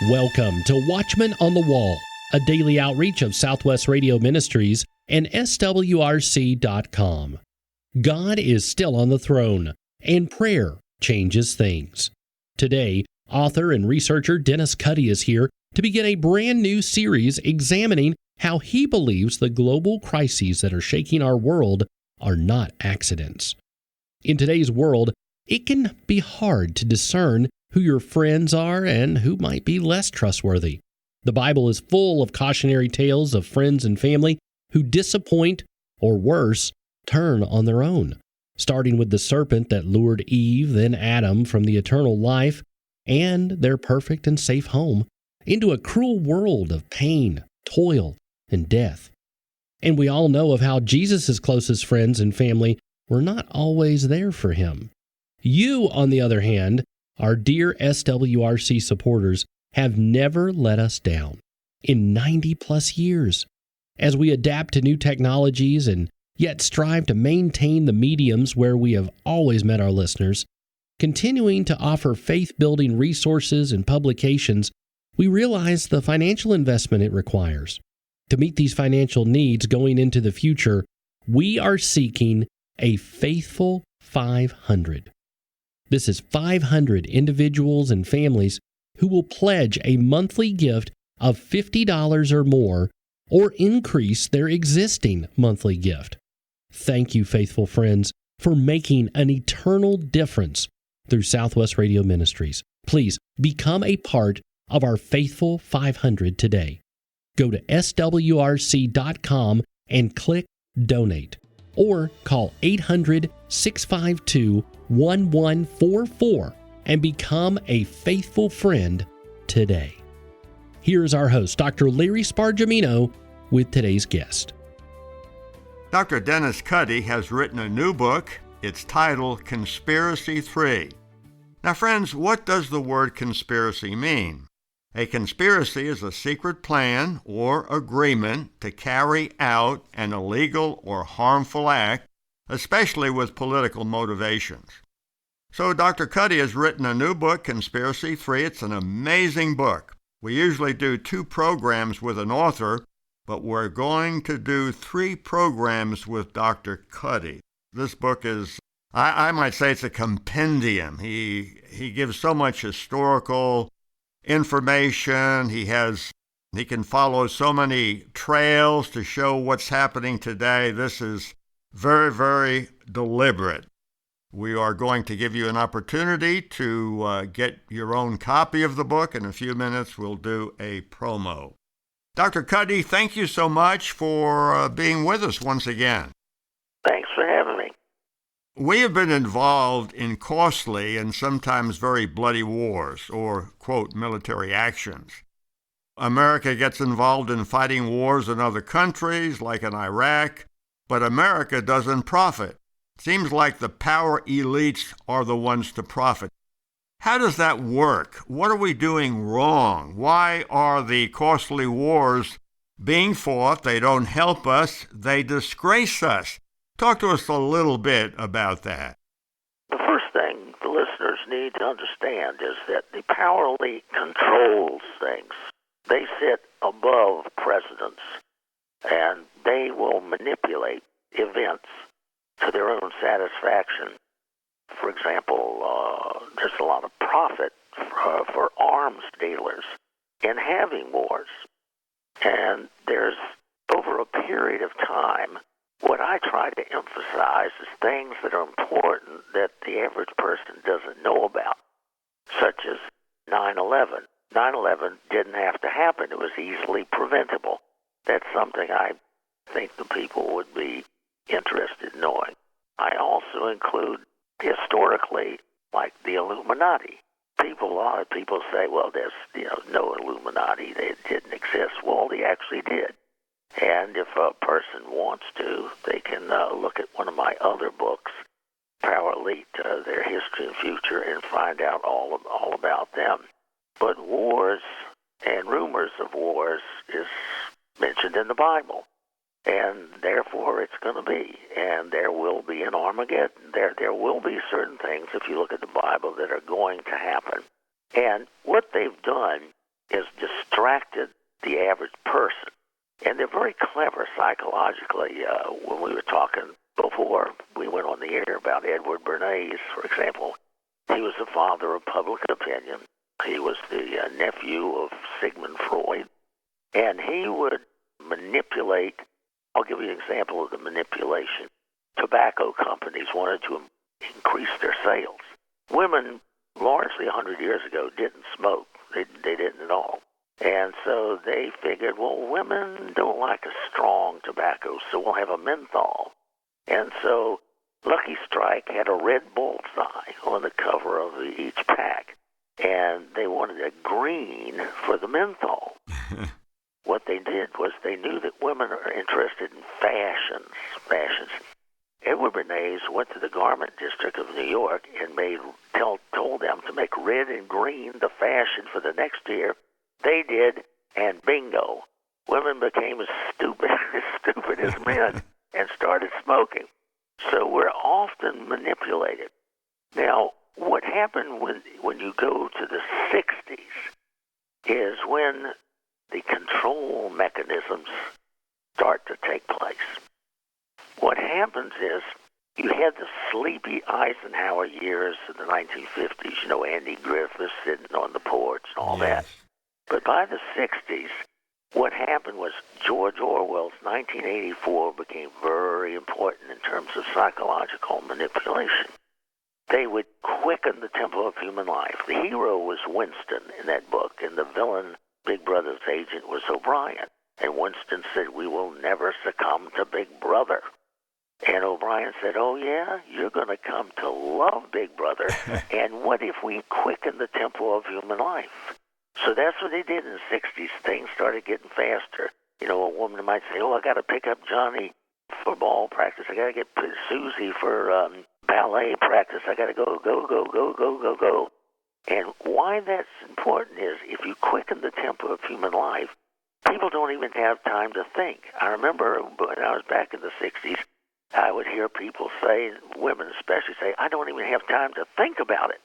Welcome to Watchman on the Wall, a daily outreach of Southwest Radio Ministries and swrc.com. God is still on the throne, and prayer changes things. Today, author and researcher Dennis Cuddy is here to begin a brand new series examining how he believes the global crises that are shaking our world are not accidents. In today's world, it can be hard to discern who your friends are and who might be less trustworthy. The Bible is full of cautionary tales of friends and family who disappoint, or worse, turn on their own, starting with the serpent that lured Eve, then Adam, from the eternal life and their perfect and safe home into a cruel world of pain, toil, and death. And we all know of how Jesus' closest friends and family were not always there for him. You, on the other hand, our dear SWRC supporters, have never let us down in 90-plus years. As we adapt to new technologies and yet strive to maintain the mediums where we have always met our listeners, continuing to offer faith-building resources and publications, we realize the financial investment it requires. To meet these financial needs going into the future, we are seeking a faithful 500. This is 500 individuals and families who will pledge a monthly gift of $50 or more or increase their existing monthly gift. Thank you, faithful friends, for making an eternal difference through Southwest Radio Ministries. Please become a part of our faithful 500 today. Go to swrc.com and click Donate, or call 800-652-1144 and become a faithful friend today. Here's our host, Dr. Larry Spargimino, with today's guest. Dr. Dennis Cuddy has written a new book. It's titled Conspiracy 3. Now, friends, what does the word conspiracy mean? A conspiracy is a secret plan or agreement to carry out an illegal or harmful act, especially with political motivations. So Dr. Cuddy has written a new book, Conspiracy 3. It's an amazing book. We usually do 2 programs with an author, but we're going to do 3 programs with Dr. Cuddy. This book is, I might say it's a compendium. He gives so much historical information. He can follow so many trails to show what's happening today. This is very, very deliberate. We are going to give you an opportunity to get your own copy of the book. In a few minutes, we'll do a promo. Dr. Cuddy, thank you so much for being with us once again. Thanks for having me. We have been involved in costly and sometimes very bloody wars, or, quote, military actions. America gets involved in fighting wars in other countries, like in Iraq, but America doesn't profit. Seems like the power elites are the ones to profit. How does that work? What are we doing wrong? Why are the costly wars being fought? They don't help us. They disgrace us. Talk to us a little bit about that. The first thing the listeners need to understand is that the power elite controls things. They sit above presidents, and they will manipulate events to their own satisfaction. For example, there's a lot of profit for arms dealers in having wars. And there's, over a period of time, what I try to emphasize is things that are important that the average person doesn't know about, such as 9/11. 9/11 didn't have to happen. It was easily preventable. That's something I think the people would be interested in knowing. I also include historically, like the Illuminati. A lot of people say, well, there's no Illuminati. They didn't exist. Well, they actually did. And if a person wants to, they can look at one of my other books, Power Elite, Their History and Future, and find out all about them. But wars and rumors of wars is mentioned in the Bible. And therefore it's going to be. And there will be an Armageddon. There will be certain things, if you look at the Bible, that are going to happen. And what they've done has distracted the average person. And they're very clever psychologically. When we were talking before we went on the air about Edward Bernays, for example, he was the father of public opinion. He was the nephew of Sigmund Freud. And he would manipulate. I'll give you an example of the manipulation. Tobacco companies wanted to increase their sales. Women, largely 100 years ago, didn't smoke. They didn't at all. And so they figured, well, women don't like a strong tobacco, so we'll have a menthol. And so Lucky Strike had a red bullseye on the cover of each pack, and they wanted a green for the menthol. What they did was they knew that women are interested in fashions. Edward Bernays went to the garment district of New York and told them to make red and green the fashion for the next year. They did, and bingo, women became as stupid as men and started smoking. So we're often manipulated. Now, what happened when you go to the 60s is when the control mechanisms start to take place. What happens is you had the sleepy Eisenhower years in the 1950s, Andy Griffith sitting on the porch and all that. But by the 60s, what happened was George Orwell's 1984 became very important in terms of psychological manipulation. They would quicken the tempo of human life. The hero was Winston in that book, and the villain, Big Brother's agent, was O'Brien. And Winston said, "We will never succumb to Big Brother." And O'Brien said, "Oh, yeah, you're going to come to love Big Brother. And what if we quicken the tempo of human life?" So that's what they did in the 60s. Things started getting faster. A woman might say, "Oh, I got to pick up Johnny for ball practice. I got to get Susie for ballet practice. I got to go. And why that's important is if you quicken the tempo of human life, people don't even have time to think. I remember when I was back in the 60s, I would hear people say, women especially say, "I don't even have time to think about it,"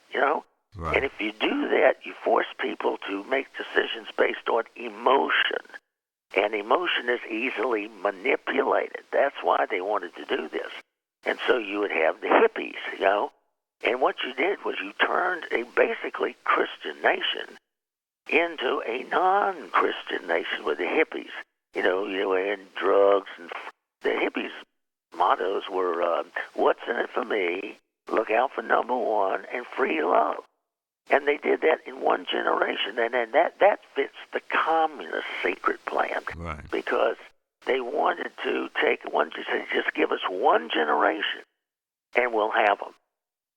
Right. And if you do that, you force people to make decisions based on emotion. And emotion is easily manipulated. That's why they wanted to do this. And so you would have the hippies, And what you did was you turned a basically Christian nation into a non-Christian nation with the hippies. And drugs. And the hippies' mottos were, "What's in it for me? Look out for number one," and free love. And they did that in one generation. And then that fits the communist secret plan. Right. Because they wanted to take just give us one generation, and we'll have them.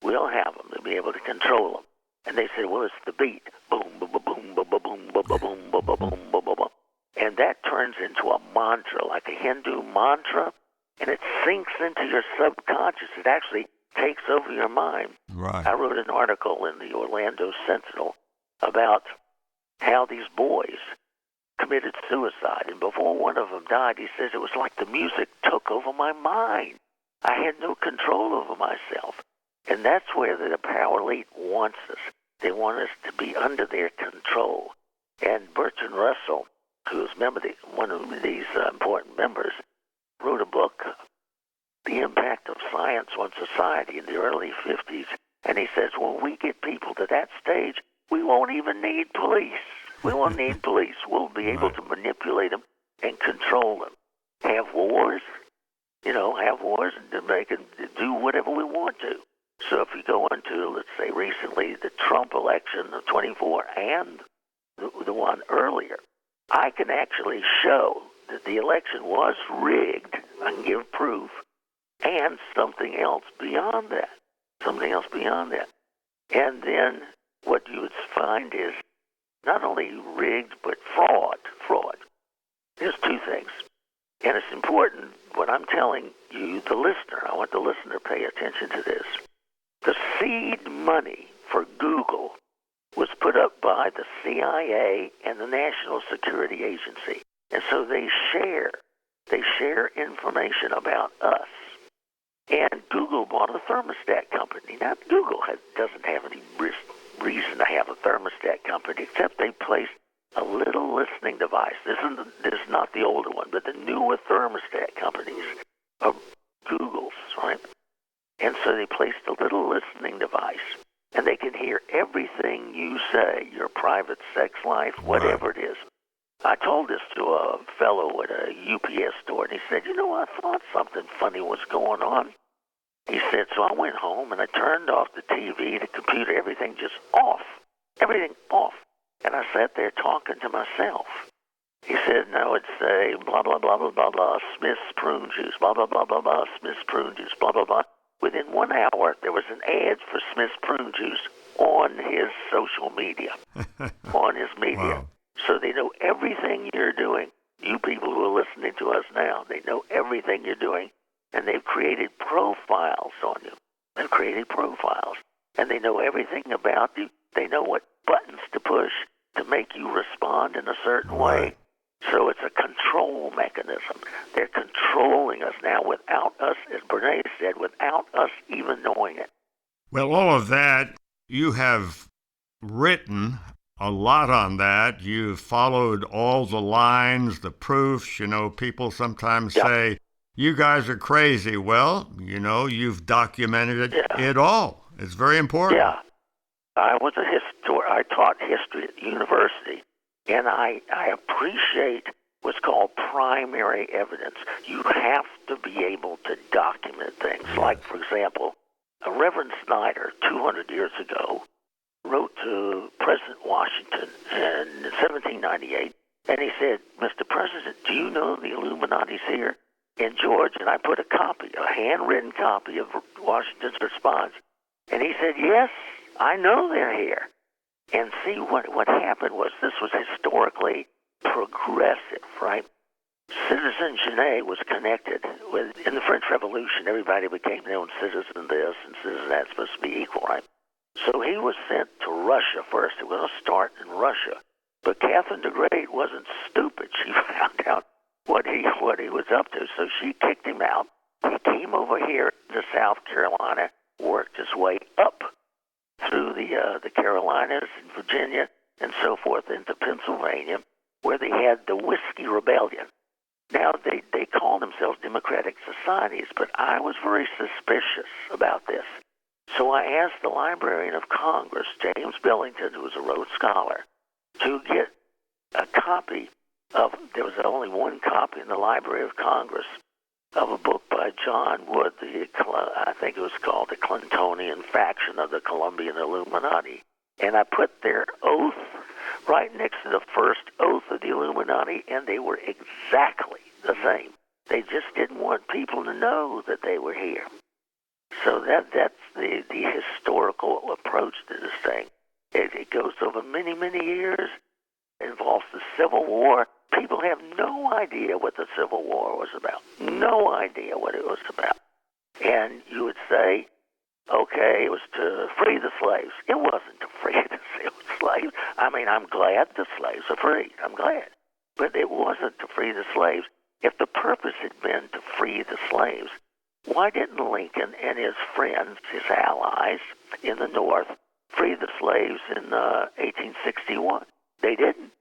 We'll have them. They'll be able to control them. And they said, well, it's the beat. Boom, boom, boom, boom, boom, boom, boom, boom, boom, boom, boom, boom, boom. And that turns into a mantra, like a Hindu mantra, and it sinks into your subconscious. It actually takes over your mind. Right. I wrote an article in the Orlando Sentinel about how these boys committed suicide. And before one of them died, he says, it was like the music took over my mind. I had no control over myself. And that's where the power elite wants us. They want us to be under their control. And Bertrand Russell, who is one of these important members, wrote a book, The Impact of Science on Society, in the early 50s. And he says, when we get people to that stage, we won't even need police. We won't need police. We'll be able to manipulate them and control them. Have wars, and make them do whatever we want to. So if you go into, let's say, recently, the Trump election of 24 and the one earlier, I can actually show that the election was rigged. I can give proof. And something else beyond that. And then what you would find is not only rigged, but fraud. There's two things. And it's important when I'm telling you, the listener, I want the listener to pay attention to this. The seed money for Google was put up by the CIA and the National Security Agency. And so they share information about us. And Google bought a thermostat company. Now, Google doesn't have any reason to have a thermostat company, except they placed a little listening device. This is not the older one, but the newer thermostat companies are Google's, right? And so they placed a little listening device, and they can hear everything you say, your private sex life, whatever it is. I told this to a fellow at a UPS store, and he said, I thought something funny was going on. He said, so I went home, and I turned off the TV, the computer, everything just off. Everything off. And I sat there talking to myself. He said, no, it's a blah, blah, blah, blah, blah, blah, Smith's prune juice, blah, blah, blah, blah, blah, Smith's prune juice, blah, blah, blah. Within 1 hour, there was an ad for Smith's prune juice on his social media, on his media. Wow. So they know everything you're doing. You people who are listening to us now, they know everything you're doing, and they've created profiles on you. They've created profiles, and they know everything about you. They know what buttons to push to make you respond in a certain way. So it's a control mechanism. They're controlling us now without us, as Bernays said, without us even knowing it. Well, all of that, you have written a lot on that. You've followed all the lines, the proofs. People sometimes say, you guys are crazy. Well, you've documented it all. It's very important. Yeah. I was I taught history at university, and I appreciate what's called primary evidence. You have to be able to document things. Like, for example, Reverend Snyder, 200 years ago, wrote to President Washington in 1798, and he said, Mr. President, do you know the Illuminati's here in Georgia? And I put a handwritten copy of Washington's response, and he said, yes, I know they're here. And see, what happened was this was historically progressive, right? Citizen Genet was connected with, in the French Revolution, everybody became their own citizen this and citizen that's supposed to be equal, right? So he was sent to Russia first. He was going to start in Russia. But Catherine the Great wasn't stupid. She found out what he was up to. So she kicked him out. He came over here to South Carolina, worked his way up through the Carolinas and Virginia and so forth into Pennsylvania, where they had the Whiskey Rebellion. Now, they call themselves democratic societies, but I was very suspicious about this. So I asked the Librarian of Congress, James Billington, who was a Rhodes Scholar, to get a copy of, there was only one copy in the Library of Congress, of a book by John Wood, I think it was called The Clintonian Faction of the Columbian Illuminati. And I put their oath right next to the first oath of the Illuminati, and they were exactly the same. They just didn't want people to know that they were here. So that's the historical approach to this thing. It goes over many, many years. It involves the Civil War. People have no idea what the Civil War was about. No idea what it was about. And you would say, okay, it was to free the slaves. It wasn't to free the slaves. I mean, I'm glad the slaves are free. I'm glad. But it wasn't to free the slaves. If the purpose had been to free the slaves, why didn't Lincoln and his friends, his allies in the North, free the slaves in 1861? They didn't.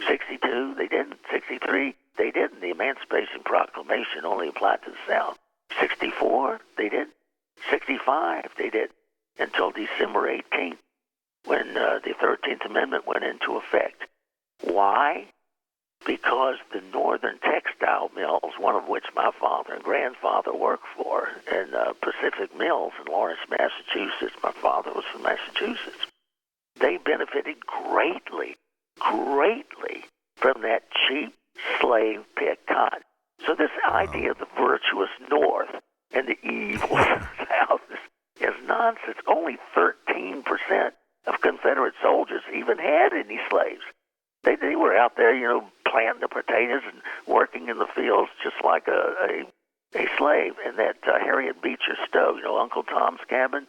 62, they didn't. 63, they didn't. The Emancipation Proclamation only applied to the South. 64, they didn't. 65, they didn't. Until December 18th, when the 13th Amendment went into effect. Why? Because the northern textile mills, one of which my father and grandfather worked for, in Pacific Mills in Lawrence, Massachusetts, my father was from Massachusetts, they benefited greatly from that cheap slave-picked cotton. So this idea of the virtuous North and the evil South is nonsense. Only 13% of Confederate soldiers even had any slaves. They were out there, planting the potatoes and working in the fields just like a slave. And that Harriet Beecher Stowe, Uncle Tom's Cabin,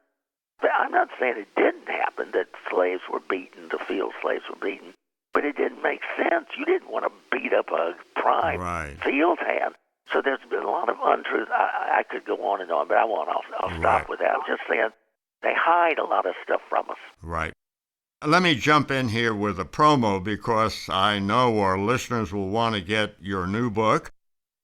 I'm not saying it didn't happen, that slaves were beaten, the field slaves were beaten, but it didn't make sense. You didn't want to beat up a prime field hand. So there's been a lot of untruth. I could go on and on, but I'll stop with that. I'm just saying they hide a lot of stuff from us. Right. Let me jump in here with a promo because I know our listeners will want to get your new book.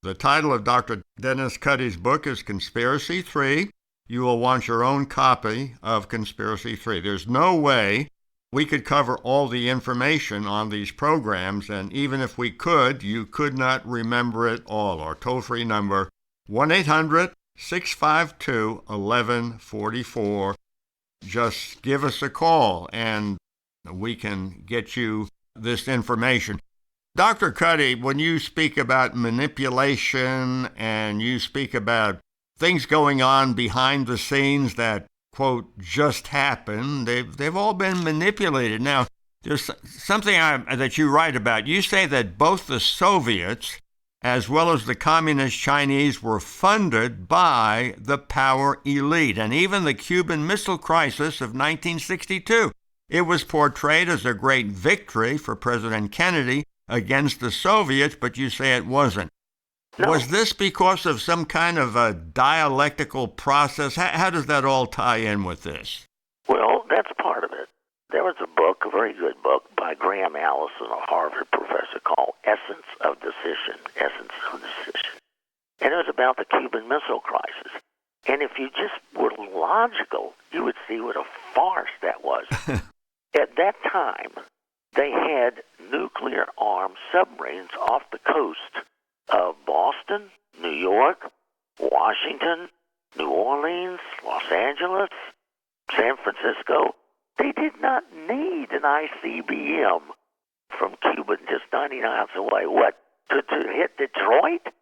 The title of Dr. Dennis Cuddy's book is Conspiracy 3. You will want your own copy of Conspiracy 3. There's no way we could cover all the information on these programs, and even if we could, you could not remember it all. Our toll-free number, 1-800-652-1144. Just give us a call, and we can get you this information. Dr. Cuddy, when you speak about manipulation and you speak about things going on behind the scenes that, quote, just happened, they've all been manipulated. Now, there's something that you write about. You say that both the Soviets as well as the communist Chinese were funded by the power elite, and even the Cuban Missile Crisis of 1962. It was portrayed as a great victory for President Kennedy against the Soviets, but you say it wasn't. No. Was this because of some kind of a dialectical process? How does that all tie in with this? Well, that's part of it. There was a book, a very good book, by Graham Allison, a Harvard professor, called Essence of Decision. And it was about the Cuban Missile Crisis. And if you just were logical, you would see what a farce that was. At that time, they had nuclear-armed submarines off the coast of Boston, New York, Washington, New Orleans, Los Angeles, San Francisco. They did not need an ICBM from Cuba just 90 miles away. What, to hit Detroit?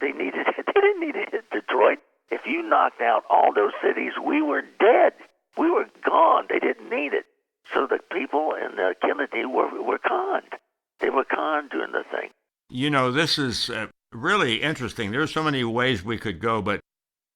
They didn't need to hit Detroit. If you knocked out all those cities, we were dead. We were gone. They didn't need it. So the people in Kennedy were conned. They were conned doing the thing. You know, this is really interesting. There's so many ways we could go, but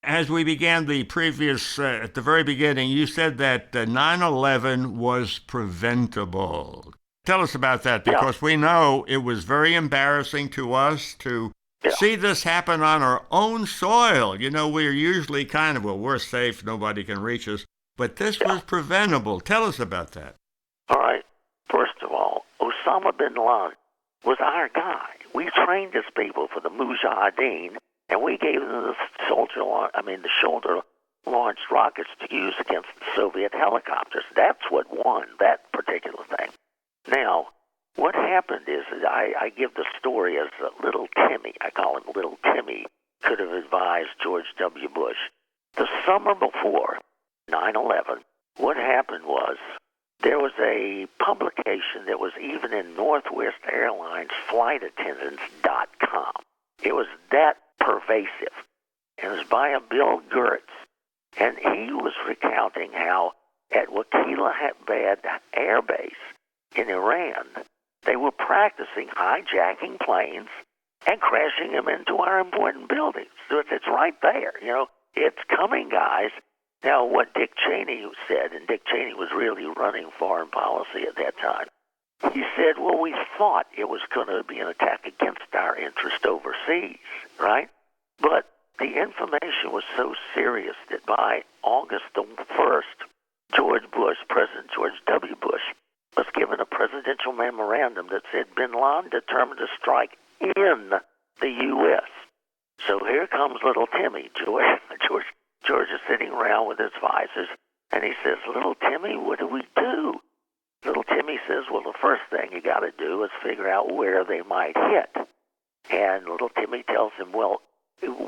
as we began the previous, at the very beginning, you said that 9/11 was preventable. Tell us about that, because we know it was very embarrassing to us to see this happen on our own soil. You know, we're usually kind of, well, we're safe, nobody can reach us. But this was preventable. Tell us about that. All right. First of all, Osama bin Laden was our guy. We trained his people for the Mujahideen, and we gave them the shoulder-launched rockets to use against the Soviet helicopters. That's what won that particular thing. Now, what happened is that I give the story as Little Timmy. I call him Little Timmy. Could have advised George W. Bush. The summer before 9/11, what happened was there was a publication that was even in Northwest Airlines flightattendants.com. It was that pervasive. It was by a Bill Gertz, and he was recounting how at Wakilah Air Base in Iran, they were practicing hijacking planes and crashing them into our important buildings. So it's right there, you know. It's coming, guys. Now, what Dick Cheney said, and Dick Cheney was really running foreign policy at that time, he said, well, we thought it was going to be an attack against our interest overseas, right? But the information was so serious that by August the 1st, President George W. Bush, was given a presidential memorandum that said bin Laden determined to strike in the U.S. So here comes Little Timmy. George is sitting around with his advisors, and he says, Little Timmy, what do we do? Little Timmy says, well, the first thing you got to do is figure out where they might hit. And Little Timmy tells him, well,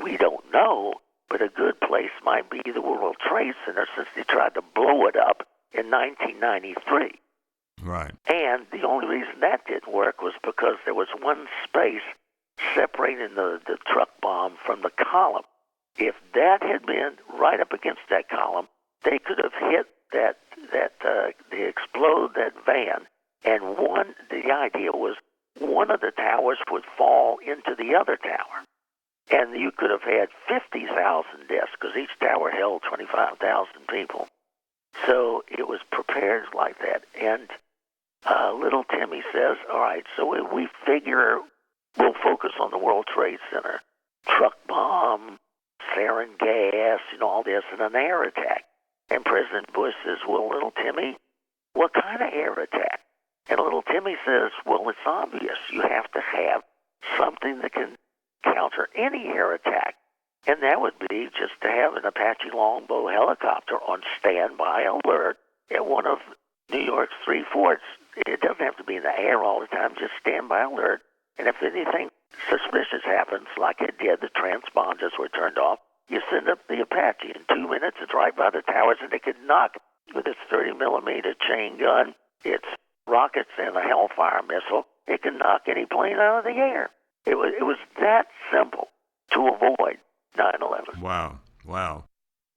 we don't know, but a good place might be the World Trade Center since they tried to blow it up in 1993. Right. And the only reason that didn't work was because there was one space separating the truck bomb from the column. If that had been right up against that column, they could have hit they explode that van, and the idea was one of the towers would fall into the other tower. And you could have had 50,000 deaths because each tower held 25,000 people. So it was prepared like that. And Little Timmy says, all right, so we figure we'll focus on the World Trade Center, truck bomb, sarin gas, all this, and an air attack. And President Bush says, well, Little Timmy, what kind of air attack? And little Timmy says, well, it's obvious. You have to have something that can counter any air attack. And that would be just to have an Apache Longbow helicopter on standby alert at one of New York's three forts. It doesn't have to be in the air all the time, just standby alert. And if anything suspicious happens, like it did, the transponders were turned off, you send up the Apache. In 2 minutes, it's right by the towers, and it could knock with its 30-millimeter chain gun, its rockets, and a Hellfire missile. It can knock any plane out of the air. It was that simple to avoid 9/11. Wow.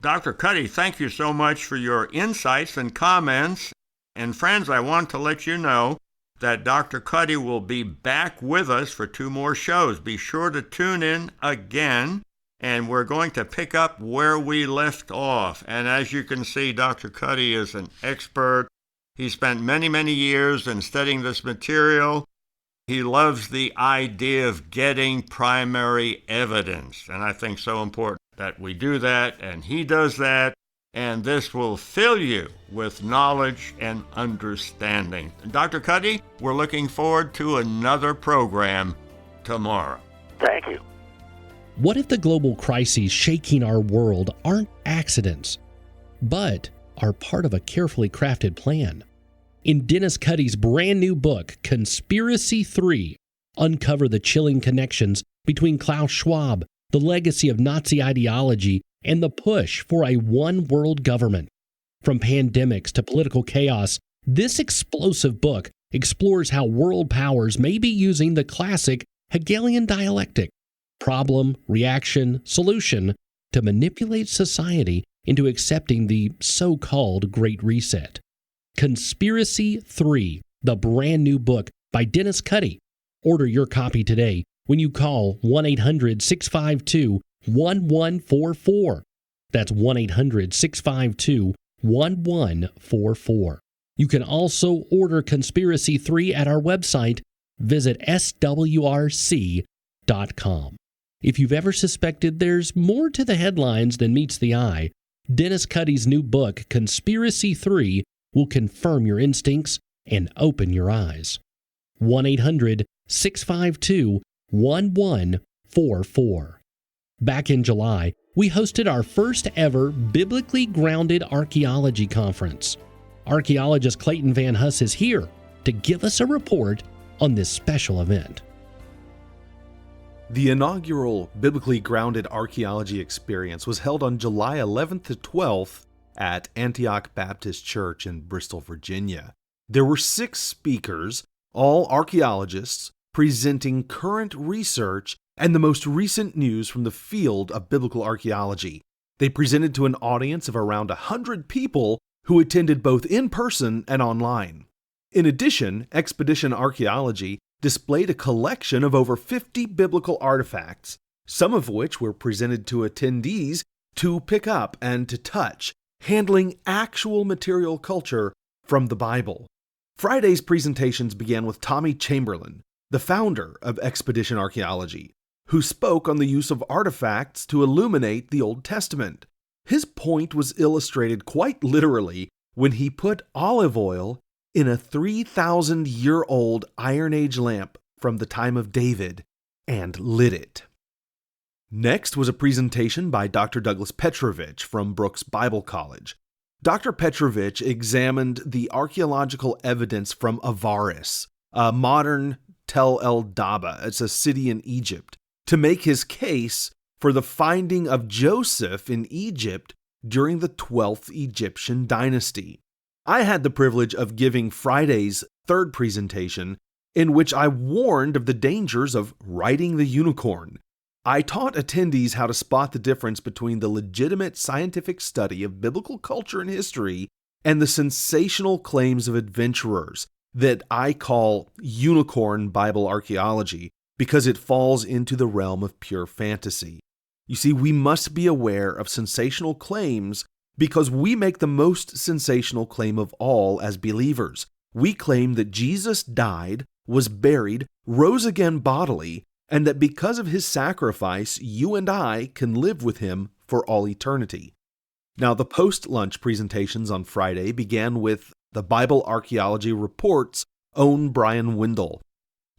Dr. Cuddy, thank you so much for your insights and comments. And friends, I want to let you know that Dr. Cuddy will be back with us for 2 more shows. Be sure to tune in again, and we're going to pick up where we left off. And as you can see, Dr. Cuddy is an expert. He spent many, many years in studying this material. He loves the idea of getting primary evidence, and I think so important that we do that, and he does that, and this will fill you with knowledge and understanding. Dr. Cuddy, we're looking forward to another program tomorrow. Thank you. What if the global crises shaking our world aren't accidents, but are part of a carefully crafted plan? In Dennis Cuddy's brand new book, Conspiracy 3, uncover the chilling connections between Klaus Schwab, the legacy of Nazi ideology, and the push for a one-world government. From pandemics to political chaos, this explosive book explores how world powers may be using the classic Hegelian dialectic, problem, reaction, solution, to manipulate society into accepting the so-called Great Reset. Conspiracy 3, the brand new book by Dennis Cuddy. Order your copy today when you call 1-800-652-1144. That's 1-800-652-1144. You can also order Conspiracy 3 at our website. Visit swrc.com. If you've ever suspected there's more to the headlines than meets the eye, Dennis Cuddy's new book, Conspiracy 3, will confirm your instincts and open your eyes. 1-800-652-1144. Back in July, we hosted our first ever biblically grounded archaeology conference. Archaeologist Clayton Van Huss is here to give us a report on this special event. The inaugural biblically grounded archaeology experience was held on July 11th to 12th at Antioch Baptist Church in Bristol, Virginia. There were 6 speakers, all archaeologists, presenting current research and the most recent news from the field of biblical archaeology. They presented to an audience of around 100 people who attended both in person and online. In addition, Expedition Archaeology displayed a collection of over 50 biblical artifacts, some of which were presented to attendees to pick up and to touch, handling actual material culture from the Bible. Friday's presentations began with Tommy Chamberlain, the founder of Expedition Archaeology, who spoke on the use of artifacts to illuminate the Old Testament. His point was illustrated quite literally when he put olive oil in a 3,000-year-old Iron Age lamp from the time of David and lit it. Next was a presentation by Dr. Douglas Petrovich from Brooks Bible College. Dr. Petrovich examined the archaeological evidence from Avaris, a modern Tel El Daba, it's a city in Egypt, to make his case for the finding of Joseph in Egypt during the 12th Egyptian dynasty. I had the privilege of giving Friday's third presentation, in which I warned of the dangers of riding the unicorn. I taught attendees how to spot the difference between the legitimate scientific study of biblical culture and history and the sensational claims of adventurers that I call unicorn Bible archaeology because it falls into the realm of pure fantasy. You see, we must be aware of sensational claims because we make the most sensational claim of all as believers. We claim that Jesus died, was buried, rose again bodily, and that because of his sacrifice, you and I can live with him for all eternity. Now, the post-lunch presentations on Friday began with the Bible Archaeology Report's own Brian Wendell.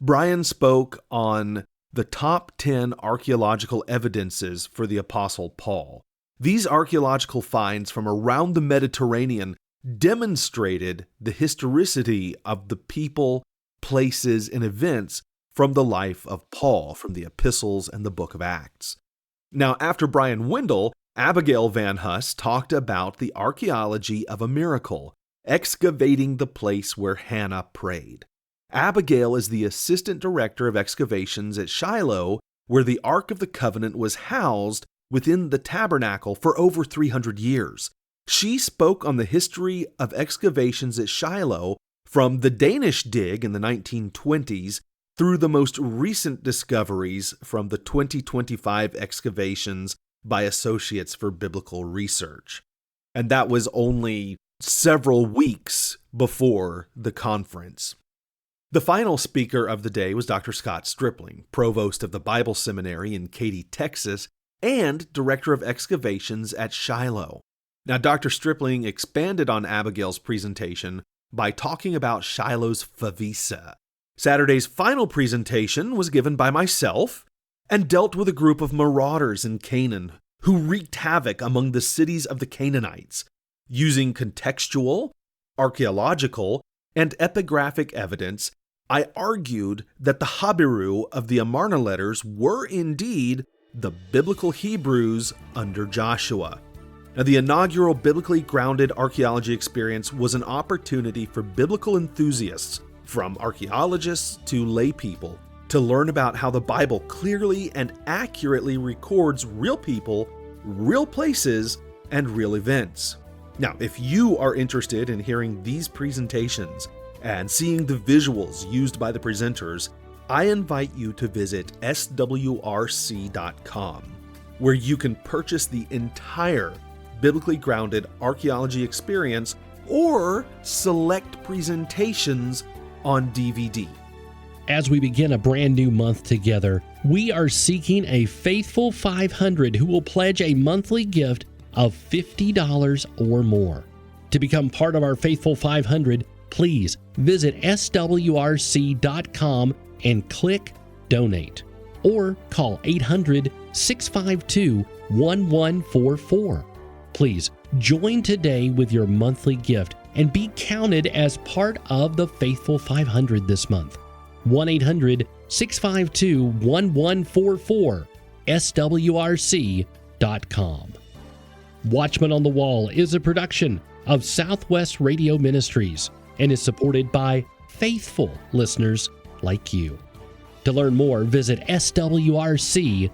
Brian spoke on the top 10 archaeological evidences for the Apostle Paul. These archaeological finds from around the Mediterranean demonstrated the historicity of the people, places, and events from the life of Paul, from the epistles and the book of Acts. Now, after Brian Wendell, Abigail Van Huss talked about the archaeology of a miracle, excavating the place where Hannah prayed. Abigail is the assistant director of excavations at Shiloh, where the Ark of the Covenant was housed within the tabernacle for over 300 years. She spoke on the history of excavations at Shiloh from the Danish dig in the 1920s through the most recent discoveries from the 2025 excavations by Associates for Biblical Research. And that was only several weeks before the conference. The final speaker of the day was Dr. Scott Stripling, provost of the Bible Seminary in Katy, Texas, and director of excavations at Shiloh. Now, Dr. Stripling expanded on Abigail's presentation by talking about Shiloh's favisa. Saturday's final presentation was given by myself and dealt with a group of marauders in Canaan who wreaked havoc among the cities of the Canaanites. Using contextual, archaeological, and epigraphic evidence, I argued that the Habiru of the Amarna letters were indeed the biblical Hebrews under Joshua. Now, the inaugural biblically grounded archaeology experience was an opportunity for biblical enthusiasts, from archaeologists to lay people, to learn about how the Bible clearly and accurately records real people, real places, and real events. Now, if you are interested in hearing these presentations and seeing the visuals used by the presenters, I invite you to visit swrc.com, where you can purchase the entire biblically grounded archaeology experience or select presentations on DVD. As we begin a brand new month together, we are seeking a faithful 500 who will pledge a monthly gift of $50 or more. To become part of our faithful 500, please visit swrc.com and click Donate, or call 800-652-1144. Please join today with your monthly gift and be counted as part of the Faithful 500 this month. 1-800-652-1144, swrc.com. Watchman on the Wall is a production of Southwest Radio Ministries and is supported by faithful listeners like you. To learn more, visit swrc.com.